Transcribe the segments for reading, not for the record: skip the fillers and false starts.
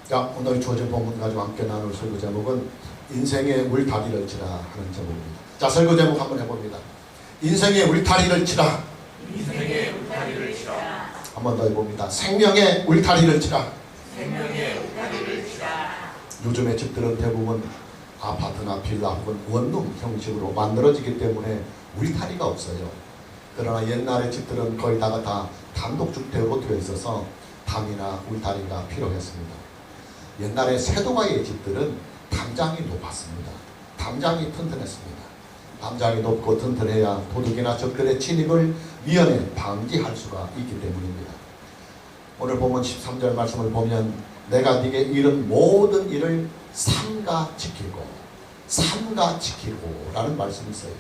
자, 오늘 주어진 본문 가지고 함께 나눌 설교 제목은 인생의 울타리를 치라 하는 제목입니다. 자, 설교 제목 한번 해봅니다. 인생의 울타리를 치라. 인생의 울타리를 치라. 한번 더 해봅니다. 생명의 울타리를 치라. 생명의 울타리를 치라. 요즘의 집들은 대부분 아파트나 빌라 혹은 원룸 형식으로 만들어지기 때문에 울타리가 없어요. 그러나 옛날의 집들은 거의 다 단독주택으로 되어 있어서 담이나 울타리가 필요했습니다. 옛날에 세도가의 집들은 담장이 높았습니다. 담장이 튼튼했습니다. 담장이 높고 튼튼해야 도둑이나 적들의 침입을 미연에 방지할 수가 있기 때문입니다. 오늘 본문 13절 말씀을 보면 내가 네게 이른 모든 일을 삼가 지키고 라는 말씀이 있어요.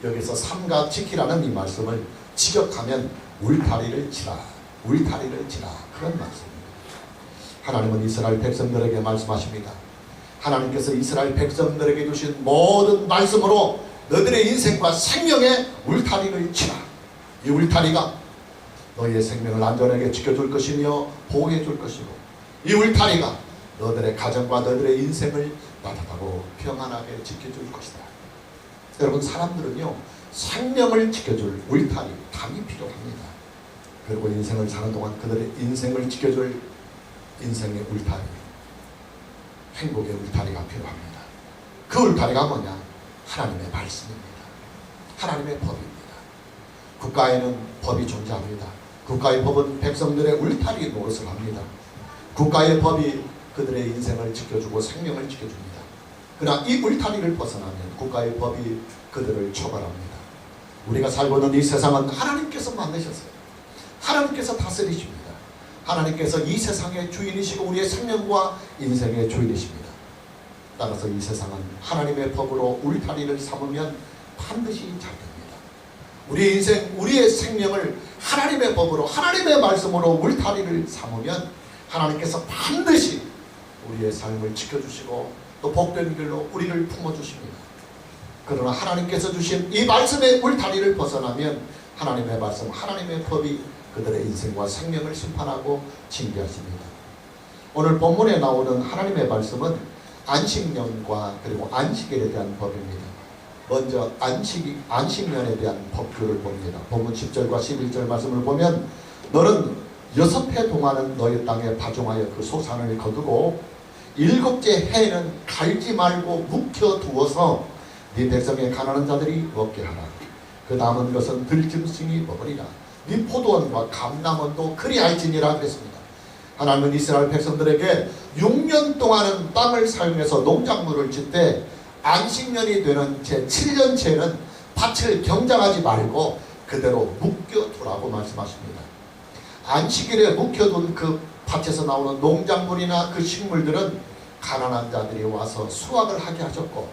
여기서 삼가 지키라는 이 말씀을 직역하면 울타리를 치라 그런 말씀입니다. 하나님은 이스라엘 백성들에게 말씀하십니다. 하나님께서 이스라엘 백성들에게 주신 모든 말씀으로 너희들의 인생과 생명의 울타리를 치라. 이 울타리가 너희의 생명을 안전하게 지켜줄 것이며 보호해 줄 것이고, 이 울타리가 너희들의 가정과 너희들의 인생을 따뜻하고 평안하게 지켜줄 것이다. 여러분, 사람들은요 생명을 지켜줄 울타리, 담이 필요합니다. 그리고 인생을 사는 동안 그들의 인생을 지켜줄 인생의 울타리, 행복의 울타리가 필요합니다. 그 울타리가 뭐냐? 하나님의 말씀입니다. 하나님의 법입니다. 국가에는 법이 존재합니다. 국가의 법은 백성들의 울타리 노릇을 합니다. 국가의 법이 그들의 인생을 지켜주고 생명을 지켜줍니다. 그러나 이 울타리를 벗어나면 국가의 법이 그들을 처벌합니다. 우리가 살고 있는 이 세상은 하나님께서 만드셨어요. 하나님께서 다스리십니다. 하나님께서 이 세상의 주인이시고 우리의 생명과 인생의 주인이십니다. 따라서 이 세상은 하나님의 법으로 울타리를 삼으면 반드시 잘 됩니다. 우리의 인생, 우리의 생명을 하나님의 법으로, 하나님의 말씀으로 울타리를 삼으면 하나님께서 반드시 우리의 삶을 지켜주시고 또 복된 길로 우리를 품어주십니다. 그러나 하나님께서 주신 이 말씀의 울타리를 벗어나면 하나님의 말씀, 하나님의 법이 그들의 인생과 생명을 심판하고 징계하십니다. 오늘 본문에 나오는 하나님의 말씀은 안식년과 그리고 안식일에 대한 법입니다. 먼저 안식년에 대한 법규를 봅니다. 본문 10절과 11절 말씀을 보면 너는 6해 동안은 너희 땅에 파종하여 그 소산을 거두고 7째 해에는 갈지 말고 묵혀두어서 네 백성의 가난한 자들이 먹게 하라. 그 남은 것은 들짐승이 먹으리라. 네 포도원과 감람원도 그리할지니라 그랬습니다. 하나님은 이스라엘 백성들에게 6년 동안은 땅을 사용해서 농작물을 짓되 안식년이 되는 제7년째는 밭을 경작하지 말고 그대로 묵혀두라고 말씀하십니다. 안식일에 묵혀둔 그 밭에서 나오는 농작물이나 그 식물들은 가난한 자들이 와서 수확을 하게 하셨고,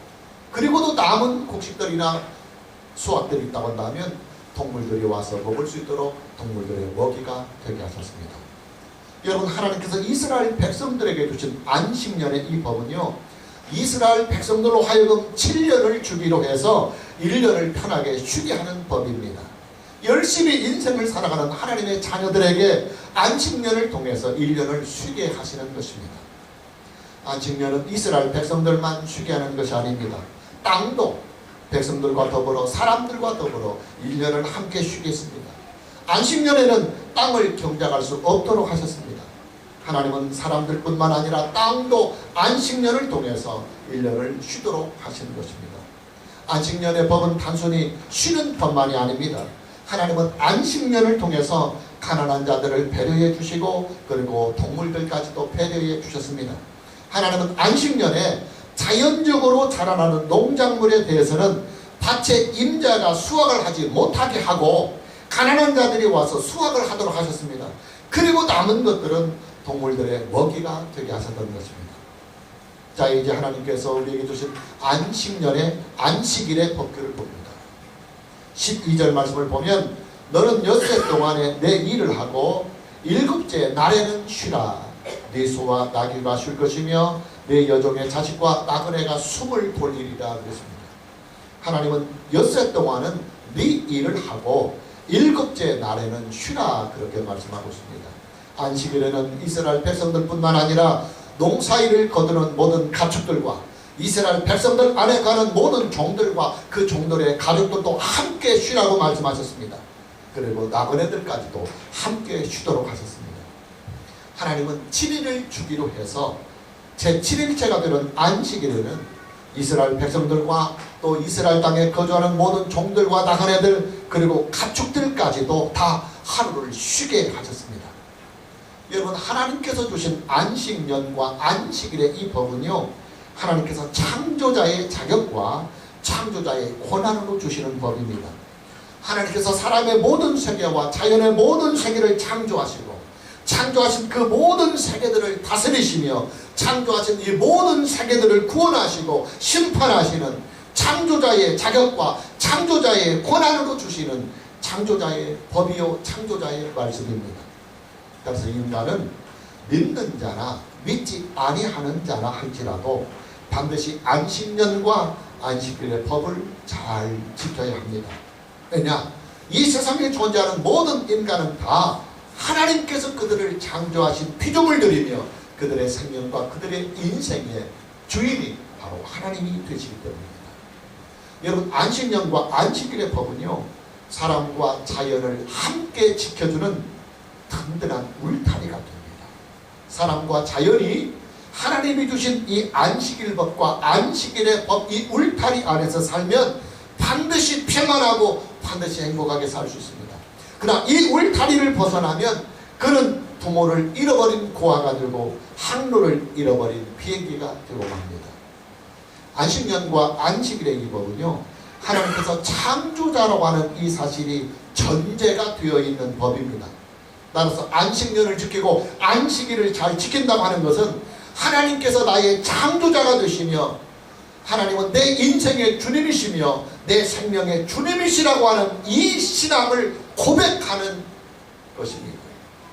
그리고도 남은 곡식들이나 수확들이 있다고 한다면 동물들이 와서 먹을 수 있도록 동물들의 먹이가 되게 하셨습니다. 여러분, 하나님께서 이스라엘 백성들에게 주신 안식년의 이 법은요, 이스라엘 백성들로 하여금 7년을 주기로 해서 1년을 편하게 쉬게 하는 법입니다. 열심히 인생을 살아가는 하나님의 자녀들에게 안식년을 통해서 1년을 쉬게 하시는 것입니다. 안식년은 이스라엘 백성들만 쉬게 하는 것이 아닙니다. 땅도 백성들과 더불어 사람들과 더불어 1년을 함께 쉬겠습니다. 안식년에는 땅을 경작할 수 없도록 하셨습니다. 하나님은 사람들뿐만 아니라 땅도 안식년을 통해서 1년을 쉬도록 하시는 것입니다. 안식년의 법은 단순히 쉬는 법만이 아닙니다. 하나님은 안식년을 통해서 가난한 자들을 배려해 주시고 그리고 동물들까지도 배려해 주셨습니다. 하나님은 안식년에 자연적으로 자라나는 농작물에 대해서는 밭의 임자가 수확을 하지 못하게 하고 가난한 자들이 와서 수확을 하도록 하셨습니다. 그리고 남은 것들은 동물들의 먹이가 되게 하셨던 것입니다. 자, 이제 하나님께서 우리에게 주신 안식년의 안식일의 법규를 봅니다. 12절 말씀을 보면 너는 6해 동안에 내 일을 하고 7째 날에는 쉬라. 네 소와 나귀가 쉴 것이며 내 여종의 자식과 나그네가 숨을 돌리리라 그랬습니다. 하나님은 6해 동안은 네 일을 하고 7째 날에는 쉬라 그렇게 말씀하고 있습니다. 안식일에는 이스라엘 백성들뿐만 아니라 농사일을 거두는 모든 가축들과 이스라엘 백성들 안에 가는 모든 종들과 그 종들의 가족들도 함께 쉬라고 말씀하셨습니다. 그리고 나그네들까지도 함께 쉬도록 하셨습니다. 하나님은 7일을 주기로 해서 제7일째가 되는 안식일에는 이스라엘 백성들과 또 이스라엘 땅에 거주하는 모든 종들과 나그네들 그리고 가축들까지도 다 하루를 쉬게 하셨습니다. 여러분, 하나님께서 주신 안식년과 안식일의 이 법은요, 하나님께서 창조자의 자격과 창조자의 권한으로 주시는 법입니다. 하나님께서 사람의 모든 세계와 자연의 모든 세계를 창조하시고 창조하신 그 모든 세계들을 다스리시며 창조하신 이 모든 세계들을 구원하시고 심판하시는 창조자의 자격과 창조자의 권한으로 주시는 창조자의 법이요 창조자의 말씀입니다. 그래서 인간은 믿는 자나 믿지 아니하는 자나 할지라도 반드시 안식년과 안식일의 법을 잘 지켜야 합니다. 왜냐? 이 세상에 존재하는 모든 인간은 다 하나님께서 그들을 창조하신 피조물 들이며 그들의 생명과 그들의 인생의 주인이 바로 하나님이 되시기 때문입니다. 여러분, 안식년과 안식일의 법은요, 사람과 자연을 함께 지켜주는 든든한 울타리가 됩니다. 사람과 자연이 하나님이 주신 이 안식일 법과 안식일의 법, 이 울타리 안에서 살면 반드시 평안하고 반드시 행복하게 살 수 있습니다. 그러나 이 울타리를 벗어나면 그는 부모를 잃어버린 고아가 되고 항로를 잃어버린 비행기가 되고 맙니다. 안식년과 안식일의 이 법은요, 하나님께서 창조자라고 하는 이 사실이 전제가 되어 있는 법입니다. 따라서 안식년을 지키고 안식일을 잘 지킨다고 하는 것은 하나님께서 나의 창조자가 되시며 하나님은 내 인생의 주님이시며 내 생명의 주님이시라고 하는 이 신앙을 고백하는 것입니다.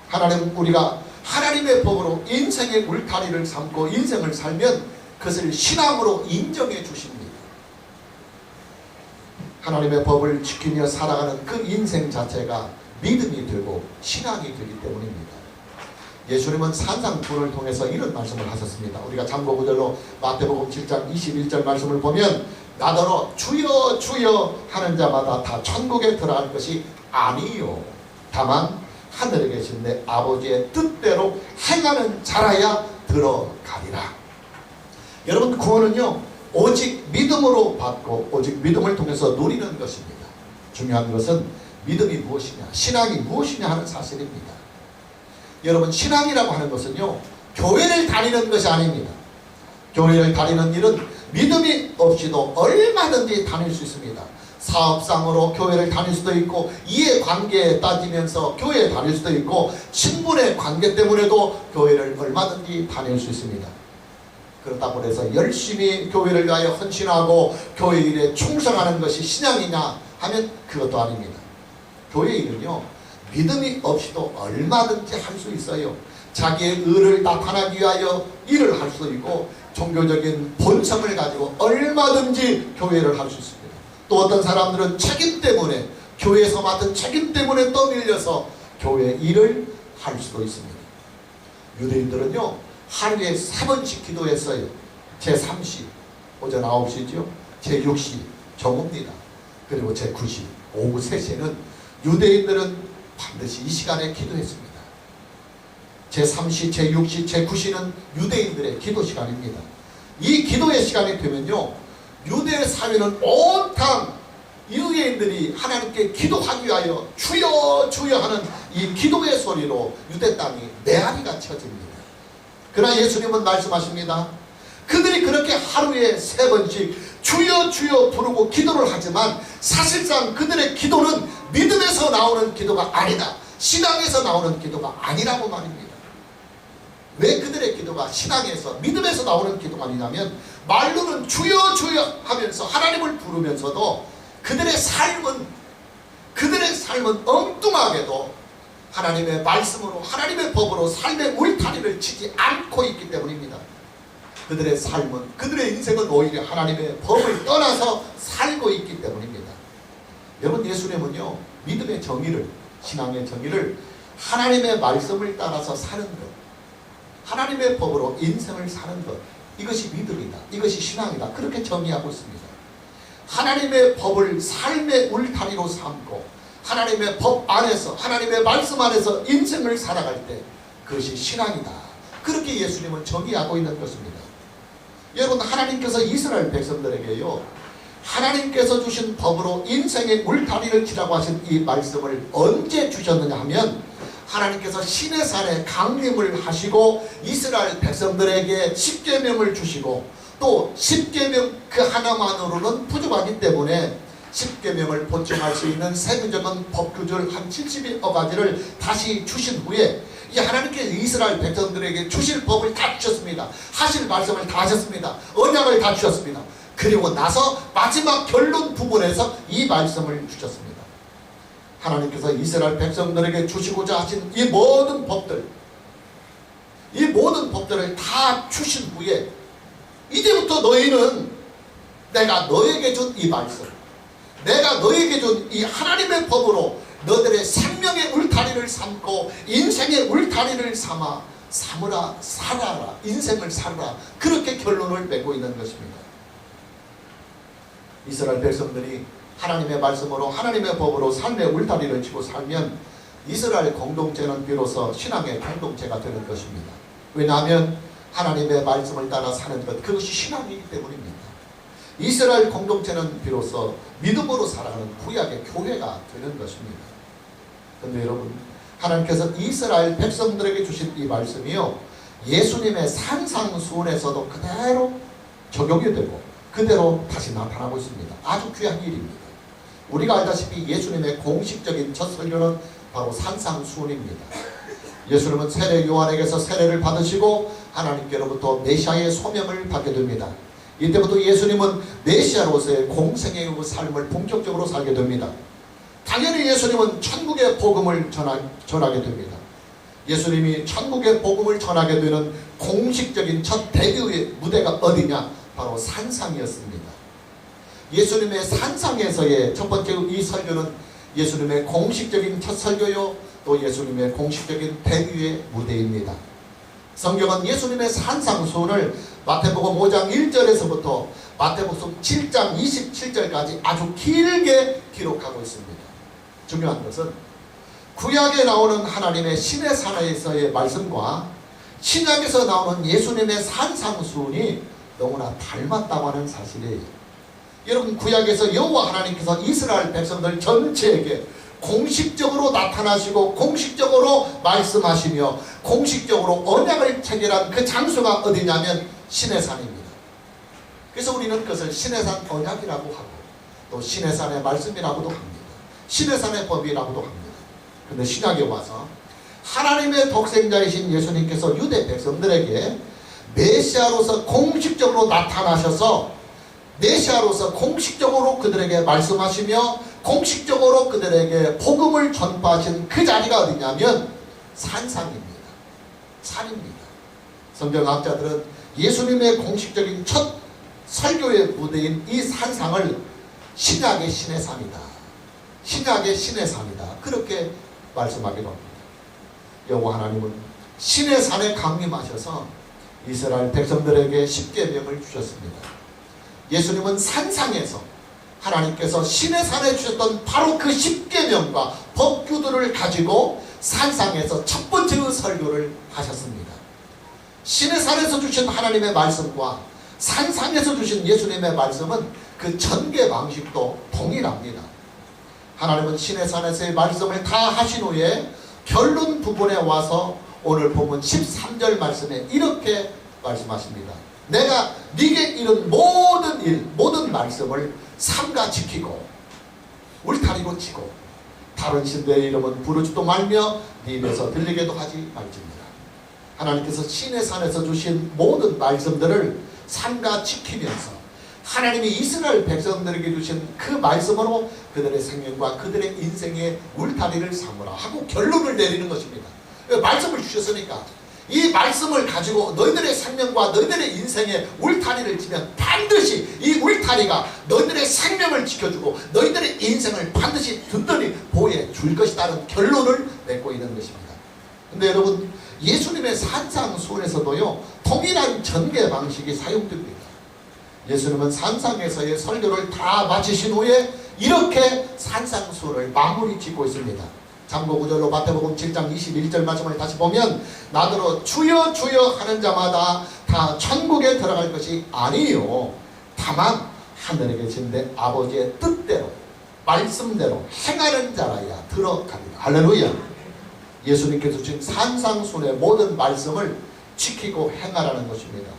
하나님은 우리가 하나님의 법으로 인생의 울타리를 삼고 인생을 살면 그것을 신앙으로 인정해 주십니다. 하나님의 법을 지키며 살아가는 그 인생 자체가 믿음이 되고 신앙이 되기 때문입니다. 예수님은 산상수훈을 통해서 이런 말씀을 하셨습니다. 우리가 참고구절로 마태복음 7장 21절 말씀을 보면 나더러 주여 주여 하는 자마다 다 천국에 들어갈 것이 아니요 다만 하늘에 계신 내 아버지의 뜻대로 행하는 자라야 들어가리라. 여러분, 구원은요 오직 믿음으로 받고 오직 믿음을 통해서 누리는 것입니다. 중요한 것은 믿음이 무엇이냐, 신앙이 무엇이냐 하는 사실입니다. 여러분, 신앙이라고 하는 것은요 교회를 다니는 것이 아닙니다. 교회를 다니는 일은 믿음이 없이도 얼마든지 다닐 수 있습니다. 사업상으로 교회를 다닐 수도 있고 이해관계에 따지면서 교회에 다닐 수도 있고 친분의 관계 때문에도 교회를 얼마든지 다닐 수 있습니다. 그렇다고 해서 열심히 교회를 위하여 헌신하고 교회 일에 충성하는 것이 신앙이냐 하면 그것도 아닙니다. 교회 일은요 믿음이 없이도 얼마든지 할 수 있어요. 자기의 의를 나타나기 위하여 일을 할 수 있고 종교적인 본성을 가지고 얼마든지 교회를 할 수 있습니다. 또 어떤 사람들은 책임 때문에 교회에서 맡은 책임 때문에 떠밀려서 교회 일을 할 수도 있습니다. 유대인들은요 하루에 3번씩 기도했어요. 제3시 오전 9시죠. 제6시 정오입니다. 그리고 제9시 오후 3시에는 유대인들은 반드시 이 시간에 기도했습니다. 제3시, 제6시, 제9시는 유대인들의 기도 시간입니다. 이 기도의 시간이 되면요 유대 사회는 온통 유대인들이 하나님께 기도하기 위하여 주여 주여 하는 이 기도의 소리로 유대 땅이 메아리가 쳐집니다. 그러나 예수님은 말씀하십니다. 그들이 그렇게 하루에 3번씩 주여 주여 부르고 기도를 하지만 사실상 그들의 기도는 믿음에서 나오는 기도가 아니다. 신앙에서 나오는 기도가 아니라고 말입니다. 왜 그들의 기도가 신앙에서 믿음에서 나오는 기도가 아니냐면 말로는 주여 주여 하면서 하나님을 부르면서도 그들의 삶은 엉뚱하게도 하나님의 말씀으로 하나님의 법으로 삶의 울타리를 치지 않고 있기 때문입니다. 그들의 삶은 그들의 인생은 오히려 하나님의 법을 떠나서 살고 있기 때문입니다. 여러분, 예수님은요 믿음의 정의를 신앙의 정의를 하나님의 말씀을 따라서 사는 것, 하나님의 법으로 인생을 사는 것, 이것이 믿음이다, 이것이 신앙이다, 그렇게 정의하고 있습니다. 하나님의 법을 삶의 울타리로 삼고 하나님의 법 안에서, 하나님의 말씀 안에서 인생을 살아갈 때 그것이 신앙이다, 그렇게 예수님은 정의하고 있는 것입니다. 여러분, 하나님께서 이스라엘 백성들에게요, 하나님께서 주신 법으로 인생의 울타리를 치라고 하신 이 말씀을 언제 주셨느냐 하면, 하나님께서 시내산에 강림을 하시고 이스라엘 백성들에게 십계명을 주시고, 또 십계명 그 하나만으로는 부족하기 때문에 십계명을 보충할 수 있는 세부적인 법규절 한 70여 가지를 다시 주신 후에, 이 하나님께서 이스라엘 백성들에게 주실 법을 다 주셨습니다. 하실 말씀을 다 하셨습니다. 언약을 다 주셨습니다. 그리고 나서 마지막 결론 부분에서 이 말씀을 주셨습니다. 하나님께서 이스라엘 백성들에게 주시고자 하신 이 모든 법들, 이 모든 법들을 다 주신 후에 이제부터 너희는 내가 너에게 준 이 말씀, 내가 너에게 준 이 하나님의 법으로 너들의 생명의 울타리를 삼고 인생의 울타리를 삼으라, 살아라, 인생을 살아라, 그렇게 결론을 맺고 있는 것입니다. 이스라엘 백성들이 하나님의 말씀으로, 하나님의 법으로 삶의 울타리를 치고 살면 이스라엘 공동체는 비로소 신앙의 공동체가 되는 것입니다. 왜냐하면 하나님의 말씀을 따라 사는 것, 그것이 신앙이기 때문입니다. 이스라엘 공동체는 비로소 믿음으로 살아가는 구약의 교회가 되는 것입니다. 그런데 여러분, 하나님께서 이스라엘 백성들에게 주신 이 말씀이요, 예수님의 산상수훈에서도 그대로 적용이 되고 그대로 다시 나타나고 있습니다. 아주 귀한 일입니다. 우리가 알다시피 예수님의 공식적인 첫 설교는 바로 산상수훈입니다. 예수님은 세례 요한에게서 세례를 받으시고 하나님께로부터 메시아의 소명을 받게 됩니다. 이때부터 예수님은 메시아로서의 공생의 삶을 본격적으로 살게 됩니다. 당연히 예수님은 천국의 복음을 전하게 됩니다. 예수님이 천국의 복음을 전하게 되는 공식적인 첫 데뷔의 무대가 어디냐? 바로 산상이었습니다. 예수님의 산상에서의 첫 번째 이 설교는 예수님의 공식적인 첫 설교요, 또 예수님의 공식적인 데뷔의 무대입니다. 성경은 예수님의 산상수훈을 마태복음 5장 1절에서부터 마태복음 7장 27절까지 아주 길게 기록하고 있습니다. 중요한 것은 구약에 나오는 하나님의 시내산에서의 말씀과 신약에서 나오는 예수님의 산상수훈이 너무나 닮았다고 하는 사실이에요. 여러분, 구약에서 여호와 하나님께서 이스라엘 백성들 전체에게 공식적으로 나타나시고 공식적으로 말씀하시며 공식적으로 언약을 체결한 그 장소가 어디냐면 시내산입니다. 그래서 우리는 그것을 시내산 언약이라고 하고 또 시내산의 말씀이라고도 합니다. 시내산의 법이라고도 합니다. 그런데 신약에 와서 하나님의 독생자이신 예수님께서 유대 백성들에게 메시아로서 공식적으로 나타나셔서 메시아로서 공식적으로 그들에게 말씀하시며 공식적으로 그들에게 복음을 전파하신 그 자리가 어디냐면 산상입니다. 산입니다. 성경학자들은 예수님의 공식적인 첫 설교의 무대인 이 산상을 신약의 시내산이다, 신약의 시내산이다, 그렇게 말씀하기도 합니다. 여호와 하나님은 시내산에 강림하셔서 이스라엘 백성들에게 십계명을 주셨습니다. 예수님은 산상에서 하나님께서 시내산에 주셨던 바로 그 십계명과 법규들을 가지고 산상에서 첫 번째 설교를 하셨습니다. 시내산에서 주신 하나님의 말씀과 산상에서 주신 예수님의 말씀은 그 전개 방식도 동일합니다. 하나님은 시내산에서의 말씀을 다 하신 후에 결론 부분에 와서 오늘 본문 13절 말씀에 이렇게 말씀하십니다. 내가 네게 이른 모든 일, 모든 말씀을 삼가 지키고 울타리로 치고 다른 신들의 이름은 부르지도 말며 네 입에서 들리게도 하지 말지니라. 하나님께서 시내산에서 주신 모든 말씀들을 삼가 지키면서 하나님이 이스라엘 백성들에게 주신 그 말씀으로 그들의 생명과 그들의 인생의 울타리를 삼으라 하고 결론을 내리는 것입니다. 말씀을 주셨으니까 이 말씀을 가지고 너희들의 생명과 너희들의 인생의 울타리를 치면 반드시 이 울타리가 너희들의 생명을 지켜주고 너희들의 인생을 반드시 든든히 보호해 줄 것이라는 결론을 맺고 있는 것입니다. 근데 여러분, 예수님의 산상수훈에서도요 동일한 전개 방식이 사용됩니다. 예수님은 산상에서의 설교를 다 마치신 후에 이렇게 산상수훈을 마무리 짓고 있습니다. 참고 구절로 마태복음 7장 21절 말씀을 다시 보면 나더러 주여 주여 하는 자마다 다 천국에 들어갈 것이 아니요 다만 하늘에 계신 내 아버지의 뜻대로 말씀대로 행하는 자라야 들어갑니다. 할렐루야. 예수님께서 주신 산상수훈의 모든 말씀을 지키고 행하라는 것입니다.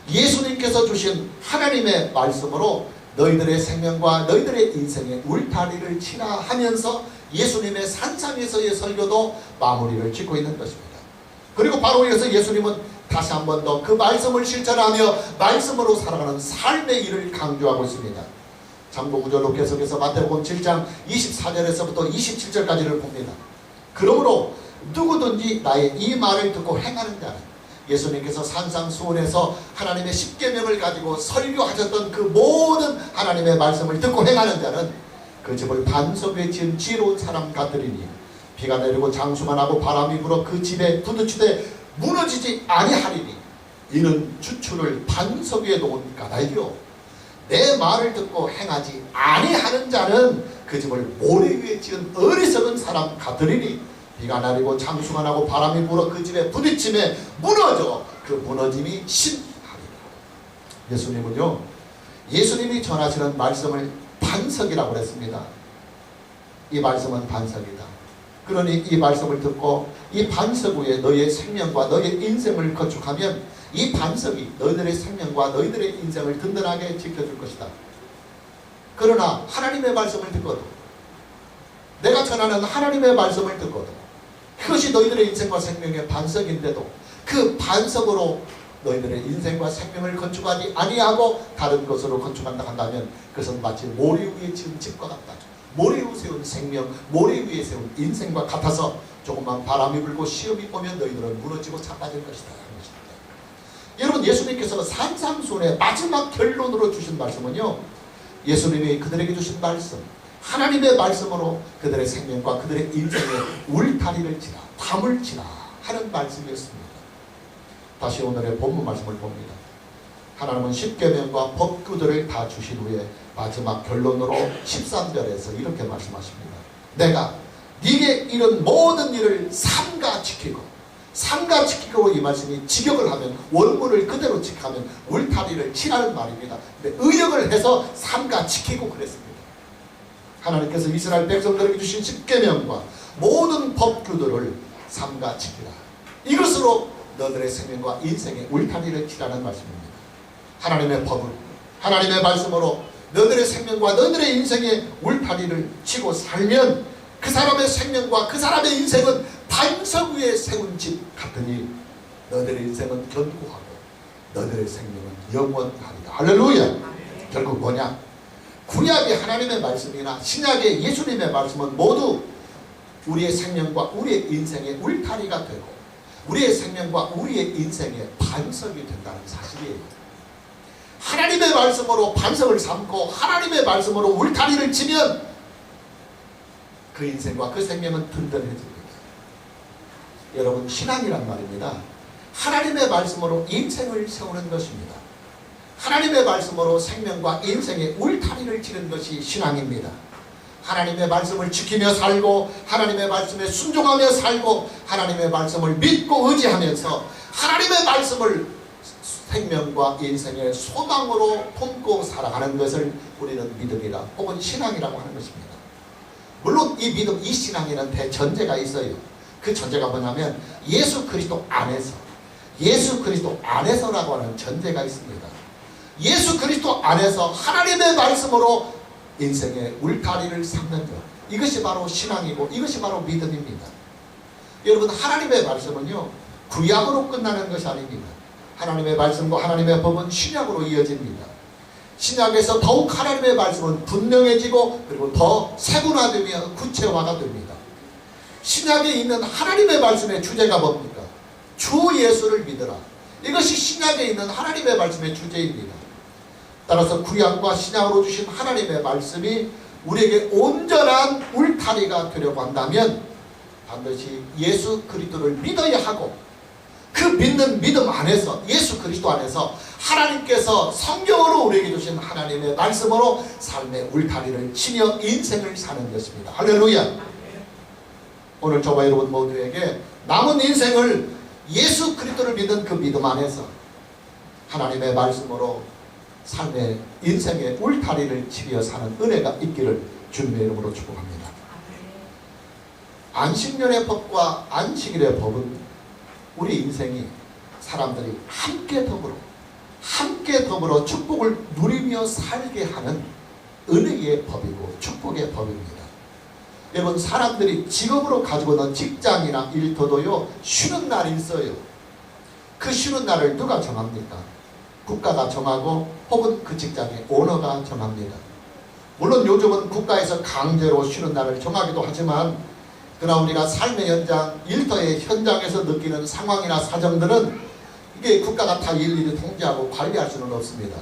예수님께서 주신 하나님의 말씀으로 너희들의 생명과 너희들의 인생의 울타리를 치라 하면서 예수님의 산상에서의 설교도 마무리를 짓고 있는 것입니다. 그리고 바로 이어서 예수님은 다시 한 번 더 그 말씀을 실천하며 말씀으로 살아가는 삶의 일을 강조하고 있습니다. 참고 구절로 계속해서 마태복음 7장 24절에서부터 27절까지를 봅니다. 그러므로 누구든지 나의 이 말을 듣고 행하는 자는, 예수님께서 산상수훈에서 하나님의 십계명을 가지고 설교하셨던 그 모든 하나님의 말씀을 듣고 행하는 자는 그 집을 반석 위에 지은 지혜로운 사람 같으리니 비가 내리고 장수만 하고 바람이 불어 그 집에 부딪히되 무너지지 아니하리니 이는 주추를 반석 위에 놓은 까닭이요 내 말을 듣고 행하지 아니하는 자는 그 집을 모래 위에 지은 어리석은 사람 같으리니 비가 내리고 장수가 나고 바람이 불어 그 집에 부딪힘에 무너져 그 무너짐이 심하리라. 예수님은요 예수님이 전하시는 말씀을 반석이라고 그랬습니다. 이 말씀은 반석이다. 그러니 이 말씀을 듣고 이 반석 위에 너의 생명과 너의 인생을 건축하면 이 반석이 너희들의 생명과 너희들의 인생을 든든하게 지켜줄 것이다. 그러나 하나님의 말씀을 듣고도, 내가 전하는 하나님의 말씀을 듣고도 그것이 너희들의 인생과 생명의 반석인데도 그 반석으로 너희들의 인생과 생명을 건축하지 아니하고 다른 것으로 건축한다 한다면 그것은 마치 모래 위에 지은 집과 같다. 모래 위에 세운 생명, 모래 위에 세운 인생과 같아서 조금만 바람이 불고 시험이 오면 너희들은 무너지고 자빠질 것이다. 여러분, 예수님께서 산상수훈의 마지막 결론으로 주신 말씀은요, 예수님이 그들에게 주신 말씀, 하나님의 말씀으로 그들의 생명과 그들의 인생의 울타리를 치라, 담을 치라 하는 말씀이었습니다. 다시 오늘의 본문 말씀을 봅니다. 하나님은 십계명과 법규들을 다 주신 후에 마지막 결론으로 13절에서 이렇게 말씀하십니다. 내가 네게 이런 모든 일을 삼가 지키고, 삼가 지키고, 이 말씀이 직역을 하면 원문을 그대로 직하면 울타리를 치라는 말입니다. 근데 의역을 해서 삼가 지키고 그랬습니다. 하나님께서 이스라엘 백성들에게 주신 십계명과 모든 법규들을 삼가 지키라. 이것으로 너들의 생명과 인생의 울타리를 치라는 말씀입니다. 하나님의 법을, 하나님의 말씀으로 너들의 생명과 너들의 인생의 울타리를 치고 살면 그 사람의 생명과 그 사람의 인생은 반석 위에 세운 집 같으니 너들의 인생은 견고하고 너들의 생명은 영원하리라. 할렐루야. 결국 뭐냐? 구약의 하나님의 말씀이나 신약의 예수님의 말씀은 모두 우리의 생명과 우리의 인생의 울타리가 되고 우리의 생명과 우리의 인생의 반석이 된다는 사실이에요. 하나님의 말씀으로 반석을 삼고 하나님의 말씀으로 울타리를 치면 그 인생과 그 생명은 든든해집니다. 여러분, 신앙이란 말입니다. 하나님의 말씀으로 인생을 세우는 것입니다. 하나님의 말씀으로 생명과 인생의 울타리를 치는 것이 신앙입니다. 하나님의 말씀을 지키며 살고 하나님의 말씀에 순종하며 살고 하나님의 말씀을 믿고 의지하면서 하나님의 말씀을 생명과 인생의 소망으로 품고 살아가는 것을 우리는 믿음이라 혹은 신앙이라고 하는 것입니다. 물론 이 믿음, 이 신앙에는 대전제가 있어요. 그 전제가 뭐냐면 예수 그리스도 안에서, 예수 그리스도 안에서라고 하는 전제가 있습니다. 예수 그리스도 안에서 하나님의 말씀으로 인생의 울타리를 삼는 것, 이것이 바로 신앙이고 이것이 바로 믿음입니다. 여러분, 하나님의 말씀은요 구약으로 끝나는 것이 아닙니다. 하나님의 말씀과 하나님의 법은 신약으로 이어집니다. 신약에서 더욱 하나님의 말씀은 분명해지고 그리고 더 세분화되며 구체화가 됩니다. 신약에 있는 하나님의 말씀의 주제가 뭡니까? 주 예수를 믿으라. 이것이 신약에 있는 하나님의 말씀의 주제입니다. 따라서 구약과 신약으로 주신 하나님의 말씀이 우리에게 온전한 울타리가 되려고 한다면 반드시 예수 그리스도를 믿어야 하고 그 믿는 믿음 안에서, 예수 그리스도 안에서 하나님께서 성경으로 우리에게 주신 하나님의 말씀으로 삶의 울타리를 치며 인생을 사는 것입니다. 할렐루야. 오늘 저와 여러분 모두에게 남은 인생을 예수 그리스도를 믿는 그 믿음 안에서 하나님의 말씀으로 삶의 인생의 울타리를 치며 사는 은혜가 있기를 주님의 이름으로 축복합니다. 안식년의 법과 안식일의 법은 우리 인생이 사람들이 함께 더불어 축복을 누리며 살게 하는 은혜의 법이고 축복의 법입니다. 여러분, 사람들이 직업으로 가지고 있는 직장이나 일터도요, 쉬는 날이 있어요. 그 쉬는 날을 누가 정합니까? 국가가 정하고 혹은 그 직장의 오너가 정합니다. 물론 요즘은 국가에서 강제로 쉬는 날을 정하기도 하지만, 그러나 우리가 삶의 현장, 일터의 현장에서 느끼는 상황이나 사정들은 이게 국가가 다 일일이 통제하고 관리할 수는 없습니다.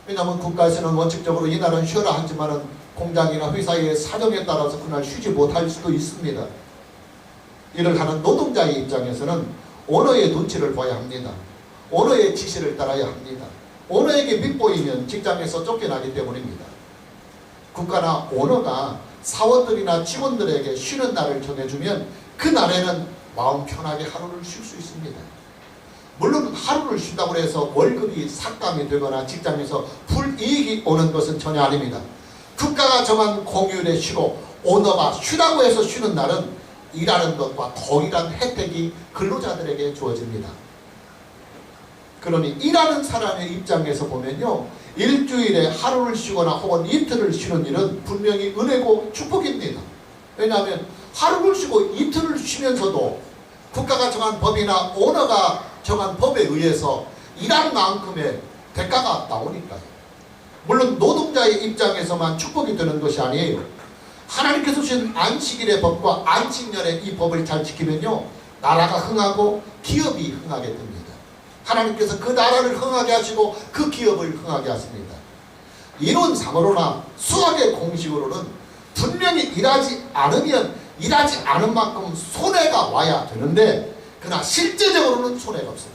왜냐하면 국가에서는 원칙적으로 이날은 쉬어라 하지만은 공장이나 회사의 사정에 따라서 그날 쉬지 못할 수도 있습니다. 일을 하는 노동자의 입장에서는 오너의 눈치를 봐야 합니다. 오너의 지시를 따라야 합니다. 오너에게 밉보이면 직장에서 쫓겨나기 때문입니다. 국가나 오너가 사원들이나 직원들에게 쉬는 날을 정해주면 그 날에는 마음 편하게 하루를 쉴 수 있습니다. 물론 하루를 쉰다고 해서 월급이 삭감이 되거나 직장에서 불이익이 오는 것은 전혀 아닙니다. 국가가 정한 공휴일에 쉬고 오너가 쉬라고 해서 쉬는 날은 일하는 것과 동일한 혜택이 근로자들에게 주어집니다. 그러니 일하는 사람의 입장에서 보면요, 일주일에 하루를 쉬거나 혹은 이틀을 쉬는 일은 분명히 은혜고 축복입니다. 왜냐하면 하루를 쉬고 이틀을 쉬면서도 국가가 정한 법이나 오너가 정한 법에 의해서 일한 만큼의 대가가 나오니까요. 물론 노동자의 입장에서만 축복이 되는 것이 아니에요. 하나님께서 주신 안식일의 법과 안식년의 이 법을 잘 지키면요, 나라가 흥하고 기업이 흥하게 됩니다. 하나님께서 그 나라를 흥하게 하시고 그 기업을 흥하게 하십니다. 이론상으로나 수학의 공식으로는 분명히 일하지 않은 만큼 손해가 와야 되는데, 그러나 실제적으로는 손해가 없습니다.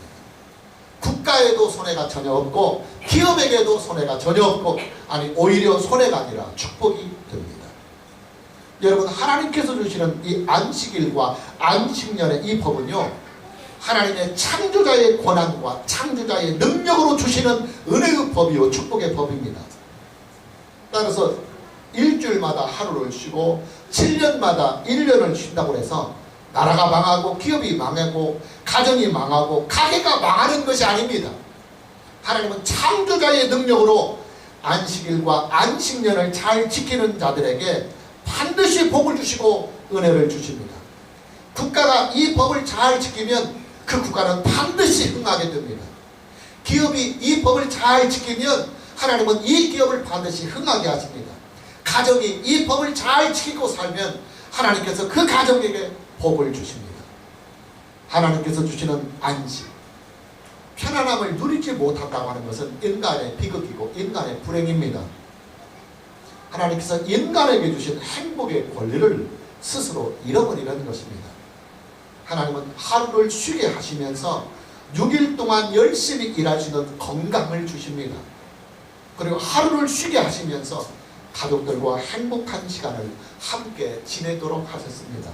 국가에도 손해가 전혀 없고 기업에게도 손해가 전혀 없고, 아니 오히려 손해가 아니라 축복이 됩니다. 여러분, 하나님께서 주시는 이 안식일과 안식년의 이 법은요, 하나님의 창조자의 권한과 창조자의 능력으로 주시는 은혜의 법이요 축복의 법입니다. 따라서 일주일마다 하루를 쉬고 7년마다 1년을 쉰다고 해서 나라가 망하고 기업이 망하고 가정이 망하고 가게가 망하는 것이 아닙니다. 하나님은 창조자의 능력으로 안식일과 안식년을 잘 지키는 자들에게 반드시 복을 주시고 은혜를 주십니다. 국가가 이 법을 잘 지키면 그 국가는 반드시 흥하게 됩니다. 기업이 이 법을 잘 지키면 하나님은 이 기업을 반드시 흥하게 하십니다. 가정이 이 법을 잘 지키고 살면 하나님께서 그 가정에게 복을 주십니다. 하나님께서 주시는 안식, 편안함을 누리지 못한다고 하는 것은 인간의 비극이고 인간의 불행입니다. 하나님께서 인간에게 주신 행복의 권리를 스스로 잃어버리는 것입니다. 하나님은 하루를 쉬게 하시면서 6일 동안 열심히 일할 수 있는 건강을 주십니다. 그리고 하루를 쉬게 하시면서 가족들과 행복한 시간을 함께 지내도록 하셨습니다.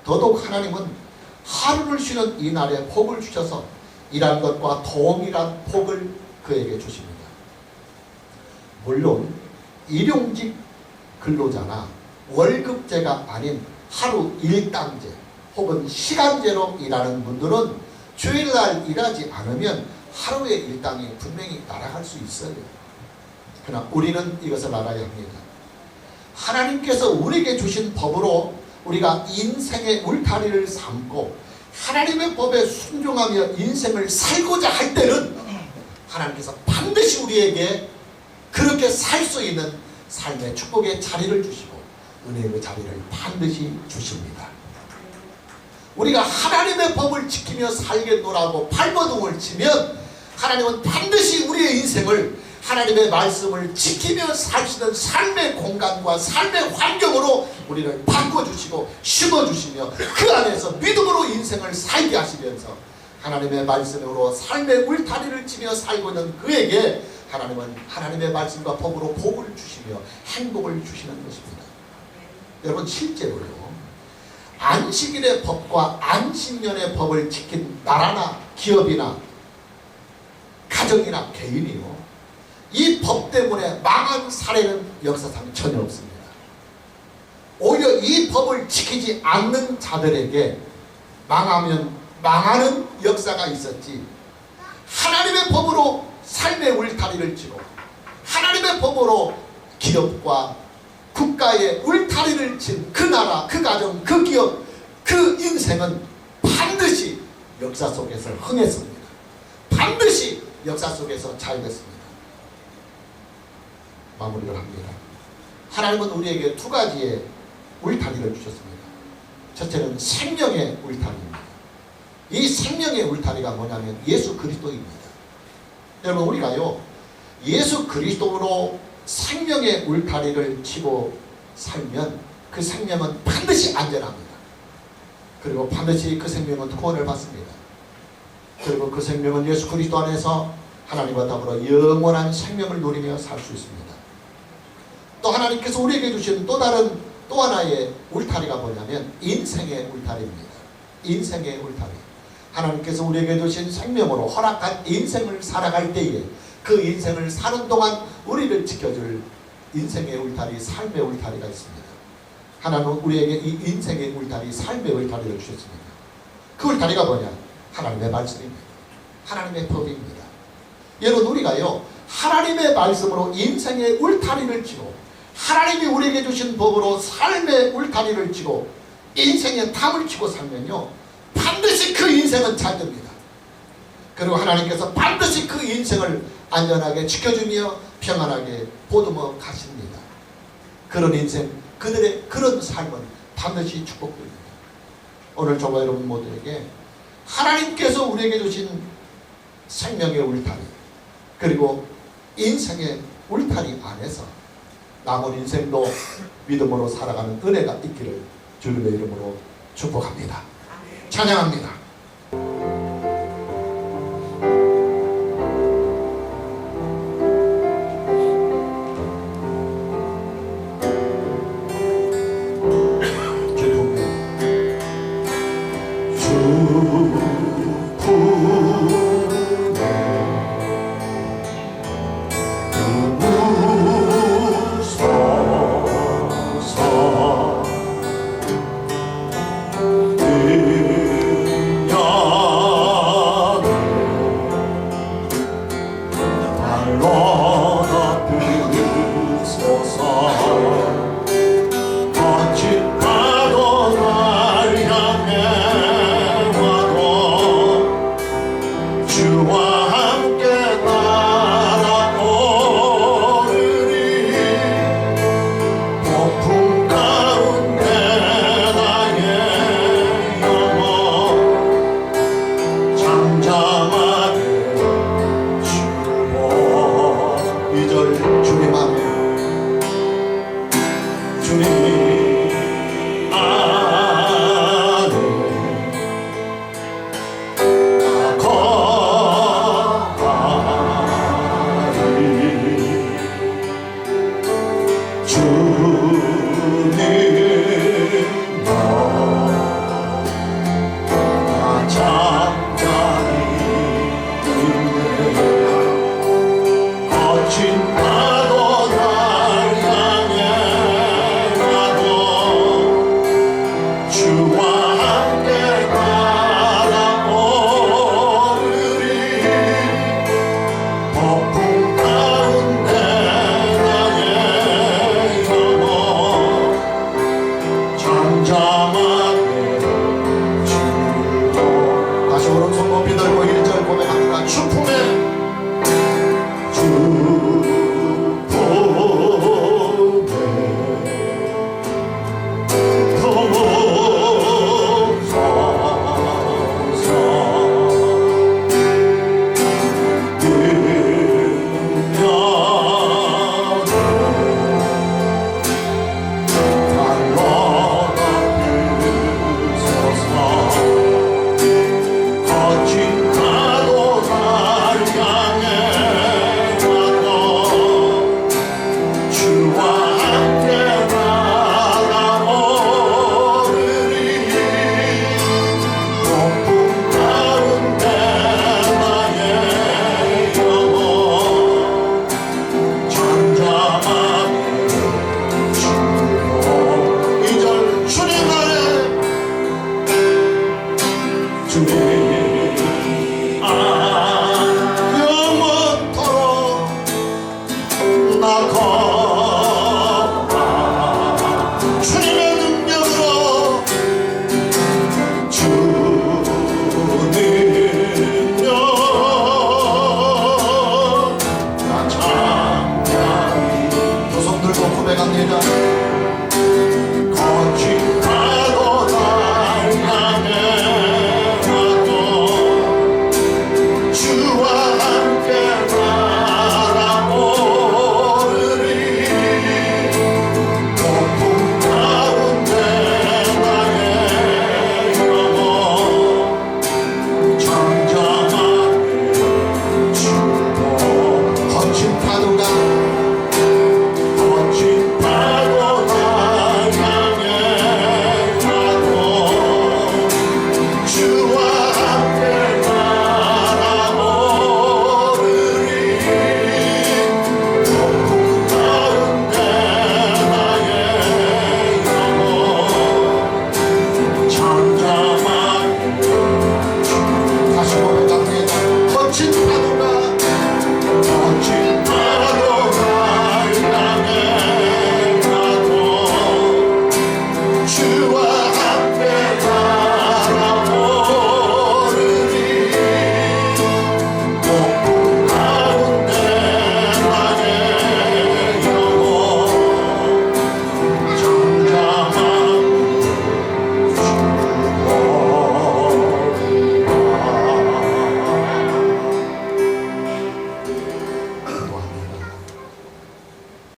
더더욱 하나님은 하루를 쉬는 이 날에 복을 주셔서 일한 것과 동일한 복을 그에게 주십니다. 물론 일용직 근로자나 월급제가 아닌 하루 일당제 혹은 시간제로 일하는 분들은 주일날 일하지 않으면 하루의 일당이 분명히 날아갈 수 있어요. 그러나 우리는 이것을 알아야 합니다. 하나님께서 우리에게 주신 법으로 우리가 인생의 울타리를 삼고 하나님의 법에 순종하며 인생을 살고자 할 때는 하나님께서 반드시 우리에게 그렇게 살 수 있는 삶의 축복의 자리를 주시고 은혜의 자리를 반드시 주십니다. 우리가 하나님의 법을 지키며 살겠노라고 발버둥을 치면 하나님은 반드시 우리의 인생을 하나님의 말씀을 지키며 사시는 삶의 공간과 삶의 환경으로 우리를 바꿔주시고 심어주시며 그 안에서 믿음으로 인생을 살게 하시면서 하나님의 말씀으로 삶의 울타리를 치며 살고 있는 그에게 하나님은 하나님의 말씀과 법으로 복을 주시며 행복을 주시는 것입니다. 여러분 실제로요, 안식일의 법과 안식년의 법을 지킨 나라나 기업이나 가정이나 개인이요, 이 법 때문에 망한 사례는 역사상 전혀 없습니다. 오히려 이 법을 지키지 않는 자들에게 망하면 망하는 역사가 있었지, 하나님의 법으로 삶의 울타리를 치고 하나님의 법으로 기업과 국가의 울타리를 친 그 나라, 그 가정, 그 기업, 그 인생은 반드시 역사 속에서 흥했습니다. 반드시 역사 속에서 잘 됐습니다. 마무리를 합니다. 하나님은 우리에게 두 가지의 울타리를 주셨습니다. 첫째는 생명의 울타리입니다. 이 생명의 울타리가 뭐냐면 예수 그리스도입니다. 여러분, 우리가요, 예수 그리스도로 생명의 울타리를 치고 살면 그 생명은 반드시 안전합니다. 그리고 반드시 그 생명은 구원을 받습니다. 그리고 그 생명은 예수 그리스도 안에서 하나님과 더불어 영원한 생명을 누리며 살 수 있습니다. 또 하나님께서 우리에게 주신 또 하나의 울타리가 뭐냐면 인생의 울타리입니다. 인생의 울타리. 하나님께서 우리에게 주신 생명으로 허락한 인생을 살아갈 때에 그 인생을 사는 동안 우리를 지켜줄 인생의 울타리, 삶의 울타리가 있습니다. 하나님은 우리에게 이 인생의 울타리, 삶의 울타리를 주셨습니다. 그 울타리가 뭐냐? 하나님의 말씀입니다. 하나님의 법입니다. 여러분, 우리가요, 하나님의 말씀으로 인생의 울타리를 치고 하나님이 우리에게 주신 법으로 삶의 울타리를 치고 인생의 담을 치고 살면요, 반드시 그 인생은 잘 됩니다. 그리고 하나님께서 반드시 그 인생을 안전하게 지켜주며 평안하게 보듬어 가십니다. 그런 인생, 그들의 그런 삶은 반드시 축복됩니다. 오늘 저와 여러분 모두에게 하나님께서 우리에게 주신 생명의 울타리, 그리고 인생의 울타리 안에서 남은 인생도 믿음으로 살아가는 은혜가 있기를 주님의 이름으로 축복합니다. 찬양합니다. 주와